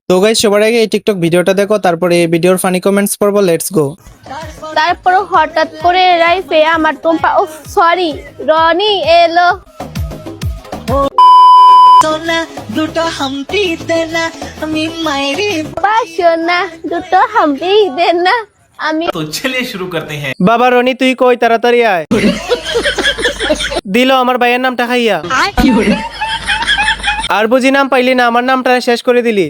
তো গাইস, সবার আগে এই টিকটক ভিডিওটা দেখো, তারপরে এই ভিডিওর ফানি কমেন্টস পড়বো। Let's go. তারপর হঠাৎ করে রাইফে আমার টুম্পা সরি রনি এলো। দুটো হাম্পি দেনা আমি মাইরে বাসনা দুটো হাম্পি দেন না আমি। तो चलिए शुरू करते हैं। বাবা রনি, তুই কই? তাড়াতাড়ি আয়। দিল আমার ভাইয়ের নামটা খাইয়া। আর বুঝি নাম পাইলি না, আমার নামটা শেষ করে দিলি।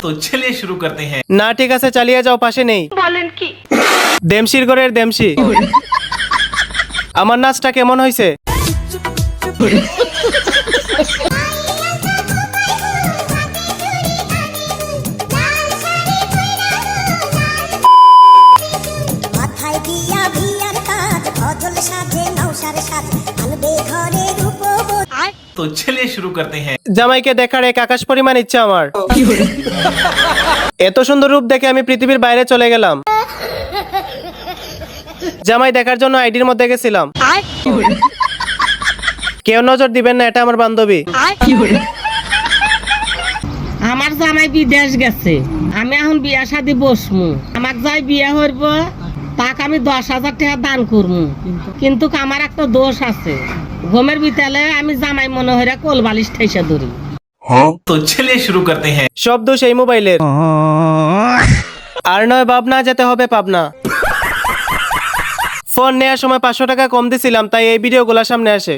तो चलिए शुरू करते हैं। না ঠিক আছে, চালিয়ে যাও, পাশে নেই। বলেন কি? দেমশির ঘরের দেমশি। আমার নাচটা কেমন হয়েছে? মাথায় দিয়া ভিয়ার কাজ অজল সাজে নৌসার সাজ আনবে ঘরে রূপবতী। तो चलिए शुरू करते हैं। জামাইকে দেখার এক আকাশ পরিমাণ ইচ্ছা আমার। এত সুন্দর রূপ দেখে আমি পৃথিবীর বাইরে চলে গেলাম। জামাই দেখার জন্য আইডির মধ্যে গেছিলাম। কেউ নজর দিবেন না, এটা আমার বান্ধবী। আমার জামাই বিদেশ গেছে, আমি এখন বিয়া শাদি বসমু। আমাক যাই বিয়া হইব তাক আমি 10,000 টাকা দান করমু। কিন্তু আমার একটা দোষ আছে, ঘুমের বিতালে আমি জামাই মনে হইরা কোল বালিশ ঠাইসা ধরি। तो चलिए शुरू करते हैं। সব দোষ এই মোবাইলের। আর নয় ভাবনা, যেতে হবে পাবনা। ফোন নেওয়ার সময় 500 টাকা কম দিছিলাম, তাই এই ভিডিওগুলো সামনে আসে।